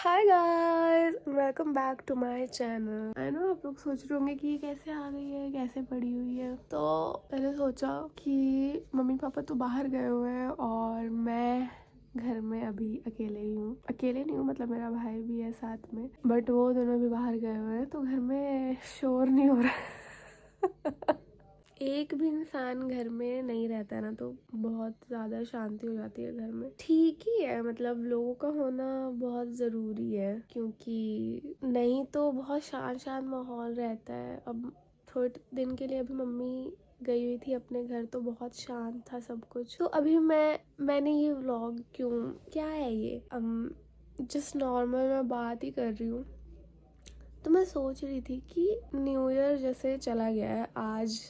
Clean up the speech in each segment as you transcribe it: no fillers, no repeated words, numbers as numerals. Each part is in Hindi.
Hi guys, welcome back to my channel. I know आप लोग सोच रहे होंगे कि ये कैसे आ गई है, कैसे पड़ी हुई है। तो मैंने सोचा कि मम्मी पापा तो बाहर गए हुए हैं और मैं घर में अभी अकेले ही हूँ। अकेले नहीं हूँ, मतलब मेरा भाई भी है साथ में, बट वो दोनों भी बाहर गए हुए हैं तो घर में शोर नहीं हो रहा एक भी इंसान घर में नहीं रहता है ना, तो बहुत ज़्यादा शांति हो जाती है घर में। ठीक ही है, मतलब लोगों का होना बहुत ज़रूरी है, क्योंकि नहीं तो बहुत शांत शांत माहौल रहता है। अब थोड़े दिन के लिए अभी मम्मी गई हुई थी अपने घर, तो बहुत शांत था सब कुछ। तो अभी मैंने ये व्लॉग क्या है ये, जस्ट नॉर्मल मैं बात ही कर रही हूँ। तो मैं सोच रही थी कि न्यू ईयर जैसे चला गया है, आज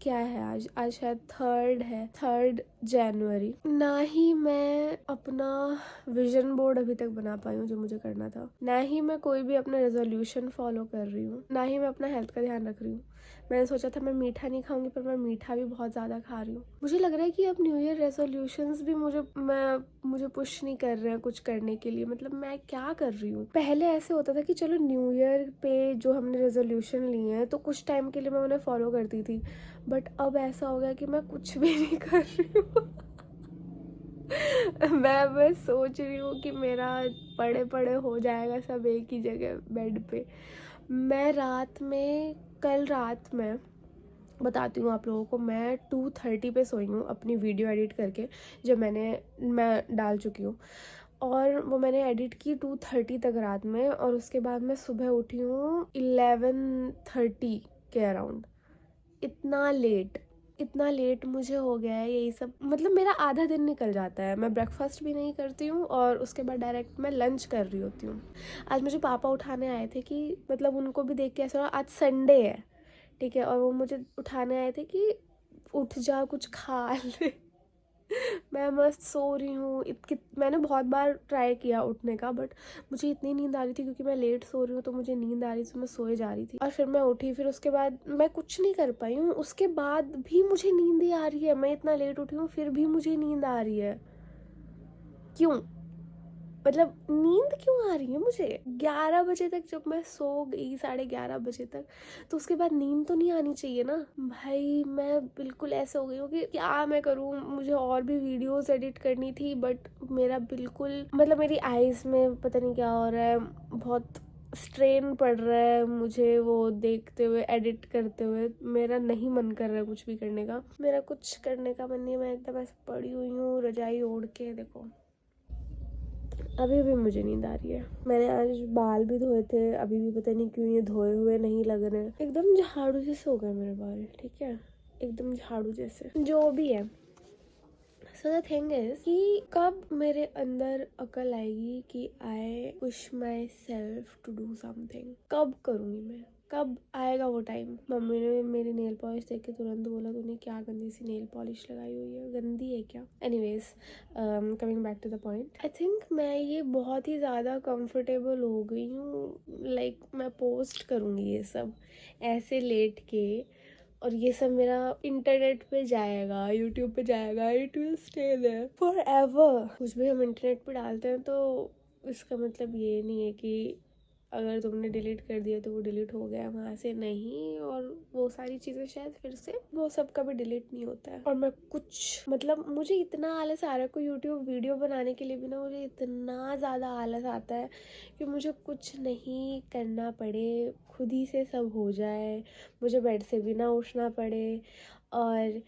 क्या है, आज शायद 3 जनवरी। ना ही मैं अपना विजन बोर्ड अभी तक बना पाई हूँ जो मुझे करना था, ना ही मैं कोई भी अपना रेजोल्यूशन फॉलो कर रही हूँ, ना ही मैं अपना हेल्थ का ध्यान रख रही हूँ। मैंने सोचा था मैं मीठा नहीं खाऊंगी, पर मैं मीठा भी बहुत ज़्यादा खा रही हूँ। मुझे लग रहा है कि अब न्यू ईयर रेजोल्यूशंस भी मुझे पुश नहीं कर रहे हैं कुछ करने के लिए। मतलब मैं क्या कर रही हूँ, पहले ऐसे होता था कि चलो न्यू ईयर पे जो हमने रेजोल्यूशन लिए हैं तो कुछ टाइम के लिए मैं उन्हें फॉलो करती थी, बट अब ऐसा हो गया कि मैं कुछ भी नहीं कर रही हूँ मैं बस सोच रही हूँ कि मेरा पड़े पड़े हो जाएगा सब एक ही जगह बेड पे। मैं कल रात में बताती हूँ आप लोगों को, मैं 2:30 पे सोई हूँ अपनी वीडियो एडिट करके, जो मैं डाल चुकी हूँ। और वो मैंने एडिट की 2:30 तक रात में, और उसके बाद मैं सुबह उठी हूँ 11:30 के अराउंड। इतना लेट मुझे हो गया है यही सब। मतलब मेरा आधा दिन निकल जाता है, मैं ब्रेकफास्ट भी नहीं करती हूँ और उसके बाद डायरेक्ट मैं लंच कर रही होती हूँ। आज मुझे पापा उठाने आए थे कि मतलब उनको भी देख के ऐसा लगा, आज संडे है ठीक है, और वो मुझे उठाने आए थे कि उठ जा कुछ खा ले मैं मस्त सो रही हूँ। मैंने बहुत बार ट्राई किया उठने का, बट मुझे इतनी नींद आ रही थी क्योंकि मैं लेट सो रही हूँ, तो मुझे नींद आ रही थी, मैं सोए जा रही थी। और फिर मैं उठी, फिर उसके बाद मैं कुछ नहीं कर पाई हूँ। उसके बाद भी मुझे नींद ही आ रही है, मैं इतना लेट उठी हूँ फिर भी मुझे नींद आ रही है। क्यों, मतलब नींद क्यों आ रही है मुझे 11 बजे तक? जब मैं सो गई 11:30 बजे तक, तो उसके बाद नींद तो नहीं आनी चाहिए ना भाई। मैं बिल्कुल ऐसे हो गई हूँ कि क्या मैं करूँ। मुझे और भी वीडियोस एडिट करनी थी, बट मेरा बिल्कुल मतलब मेरी आईज में पता नहीं क्या हो रहा है, बहुत स्ट्रेन पड़ रहा है मुझे वो देखते हुए, एडिट करते हुए। मेरा नहीं मन कर रहा है कुछ भी करने का, मेरा कुछ करने का मन नहीं है। मैं एकदम ऐसे पड़ी हुई हूँ रजाई ओढ़ के, देखो अभी भी मुझे नींद आ रही है। मैंने आज बाल भी धोए थे, अभी भी पता नहीं क्यों ये धोए हुए नहीं लग रहे हैं। एकदम झाड़ू जैसे हो गए मेरे बाल, ठीक है, एकदम झाड़ू जैसे। जो भी है, सो द थिंग इज कि कब मेरे अंदर अकल आएगी कि I push myself to do something, कब करूँगी मैं, कब आएगा वो टाइम। मम्मी ने मेरी नेल पॉलिश देख के तुरंत बोला, तूने क्या गंदी सी नेल पॉलिश लगाई हुई है, गंदी है क्या? Anyways, coming back to the point, I think मैं ये बहुत ही ज़्यादा कंफर्टेबल हो गई हूँ। लाइक मैं पोस्ट करूँगी ये सब ऐसे लेट के, और ये सब मेरा इंटरनेट पे जाएगा, यूट्यूब पे जाएगा, it will stay there forever. कुछ भी हम इंटरनेट पे डालते हैं तो इसका मतलब ये नहीं है कि अगर तुमने डिलीट कर दिया तो वो डिलीट हो गया वहाँ से, नहीं। और वो सारी चीज़ें शायद फिर से वो सब कभी डिलीट नहीं होता है। और मैं कुछ मतलब मुझे इतना आलस आ रहा है, कोई यूट्यूब वीडियो बनाने के लिए भी ना मुझे इतना ज़्यादा आलस आता है कि मुझे कुछ नहीं करना पड़े, खुद ही से सब हो जाए, मुझे बेड से भी ना उठना पड़े। और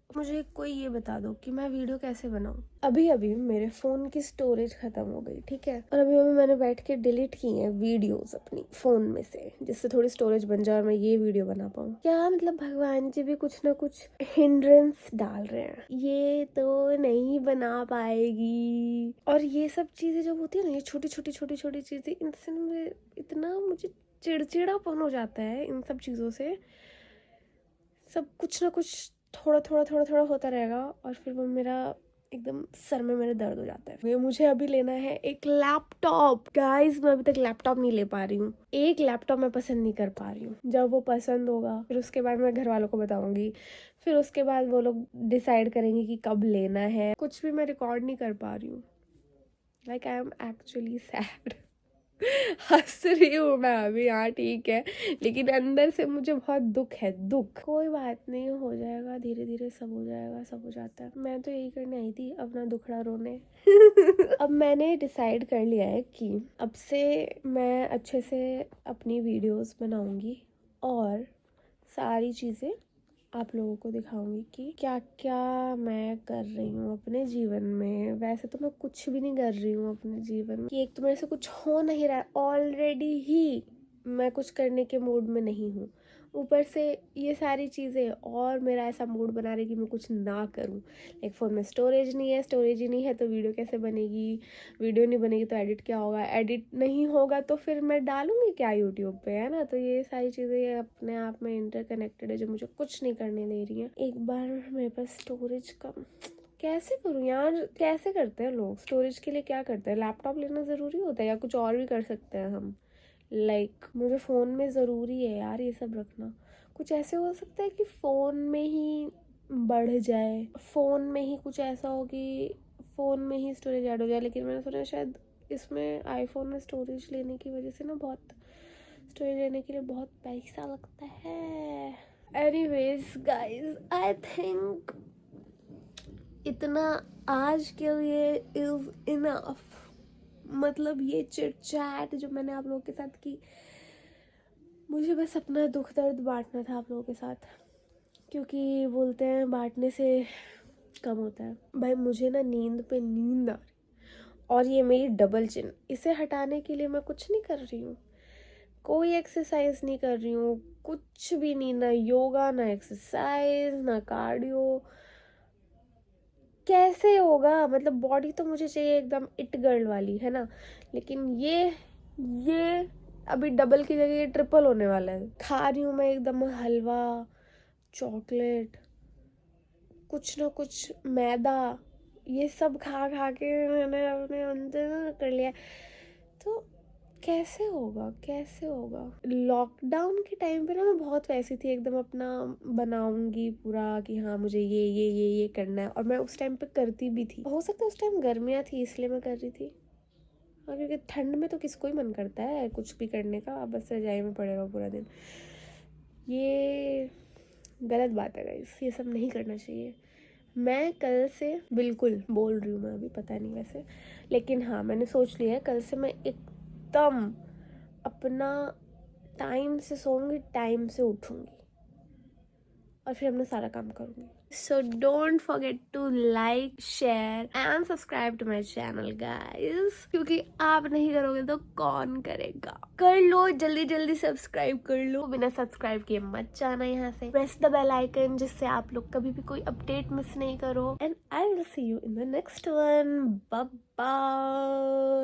मुझे कोई ये बता दो कि मैं वीडियो कैसे बनाऊँ। अभी अभी मेरे फ़ोन की स्टोरेज ख़त्म हो गई, ठीक है, और अभी मैंने बैठ के डिलीट की हैं वीडियोस अपनी फ़ोन में से, जिससे थोड़ी स्टोरेज बन जाए और मैं ये वीडियो बना पाऊँ। क्या मतलब भगवान जी भी कुछ ना कुछ हिंड्रेंस डाल रहे हैं, ये तो नहीं बना पाएगी। और ये सब चीज़ें जब होती है ना, ये छोटी छोटी चीज़ें, इनसे मुझे चिड़चिड़ापन हो जाता है इन सब चीज़ों से। सब कुछ ना कुछ थोड़ा होता रहेगा, और फिर वो मेरा एकदम सर में मेरे दर्द हो जाता है। मुझे अभी लेना है एक लैपटॉप। गाइस, मैं अभी तक लैपटॉप नहीं ले पा रही हूँ। एक लैपटॉप मैं पसंद नहीं कर पा रही हूँ। जब वो पसंद होगा फिर उसके बाद मैं घर वालों को बताऊंगी, फिर उसके बाद वो लोग डिसाइड करेंगे कि कब लेना है। कुछ भी मैं रिकॉर्ड नहीं कर पा रही हूँ। Like I am actually sad. हंस रही हूँ मैं अभी, हाँ ठीक है, लेकिन अंदर से मुझे बहुत दुख है, दुख। कोई बात नहीं, हो जाएगा धीरे धीरे, सब हो जाएगा, सब हो जाता है। मैं तो यही करने आई थी, अपना दुखड़ा रोने। अब मैंने डिसाइड कर लिया है कि अब से मैं अच्छे से अपनी वीडियोस बनाऊंगी और सारी चीज़ें आप लोगों को दिखाऊंगी कि क्या क्या मैं कर रही हूँ अपने जीवन में। वैसे तो मैं कुछ भी नहीं कर रही हूँ अपने जीवन में, कि एक तो मेरे से कुछ हो नहीं रहा है, ऑलरेडी ही मैं कुछ करने के मूड में नहीं हूँ, ऊपर से ये सारी चीज़ें और मेरा ऐसा मूड बना रही कि मैं कुछ ना करूँ। लाइक फ़ोन में स्टोरेज नहीं है, स्टोरेज ही नहीं है तो वीडियो कैसे बनेगी, वीडियो नहीं बनेगी तो एडिट क्या होगा, एडिट नहीं होगा तो फिर मैं डालूंगी क्या यूट्यूब पे, है ना। तो ये सारी चीज़ें अपने आप में इंटरकनेक्टेड है जो मुझे कुछ नहीं करने दे रही हैं। एक बार मेरे पास स्टोरेज का कैसे करूँ यार, कैसे करते हैं लोग स्टोरेज के लिए, क्या करते हैं, लैपटॉप लेना ज़रूरी होता है या कुछ और भी कर सकते हैं हम। लाइक मुझे फ़ोन में ज़रूरी है यार ये सब रखना। कुछ ऐसे हो सकता है कि फ़ोन में ही बढ़ जाए, फ़ोन में ही कुछ ऐसा हो कि फ़ोन में ही स्टोरेज ऐड हो जाए। लेकिन मैंने सुना शायद इसमें आईफोन में स्टोरेज लेने की वजह से ना, बहुत स्टोरेज लेने के लिए बहुत पैसा लगता है। एनीवेज गाइज, आई थिंक इतना आज के लिए इज़ इनफ। मतलब ये चिट चैट जो मैंने आप लोगों के साथ की, मुझे बस अपना दुख दर्द बांटना था आप लोगों के साथ, क्योंकि बोलते हैं बांटने से कम होता है। भाई मुझे ना नींद पे नींद आ रही, और ये मेरी डबल चिन, इसे हटाने के लिए मैं कुछ नहीं कर रही हूँ, कोई एक्सरसाइज नहीं कर रही हूँ, कुछ भी नहीं, ना योगा, ना एक्सरसाइज, ना कार्डियो। कैसे होगा, मतलब बॉडी तो मुझे चाहिए एकदम इट गर्ल वाली, है ना। लेकिन ये अभी डबल की जगह ये ट्रिपल होने वाला है। खा रही हूँ मैं एकदम हलवा, चॉकलेट, कुछ ना कुछ मैदा, ये सब खा खा के मैंने अपने अंदर कर लिया। तो कैसे होगा, कैसे होगा। लॉकडाउन के टाइम पे ना मैं बहुत वैसी थी, एकदम अपना बनाऊंगी पूरा कि हाँ मुझे ये करना है, और मैं उस टाइम पे करती भी थी। हो सकता है उस टाइम गर्मियाँ थी इसलिए मैं कर रही थी, हाँ, क्योंकि ठंड में तो किसको ही मन करता है कुछ भी करने का, बस रजाई में पड़े रहो पूरा दिन। ये गलत बात है गाइस, ये सब नहीं करना चाहिए। मैं कल से बिल्कुल बोल रही हूँ, मैं अभी पता नहीं वैसे, लेकिन हाँ मैंने सोच लिया है कल से मैं एकदम अपना टाइम से सोऊंगी, टाइम से उठूंगी और फिर अपना सारा काम करूंगी। So don't forget to like, share and subscribe to my channel guys, क्योंकि आप नहीं करोगे तो कौन करेगा। कर लो, जल्दी जल्दी सब्सक्राइब कर लो, बिना सब्सक्राइब किए मत जाना यहाँ से। प्रेस द बेल आइकन जिससे आप लोग कभी भी कोई अपडेट मिस नहीं करो। And I will see you in the next one. Bye bye.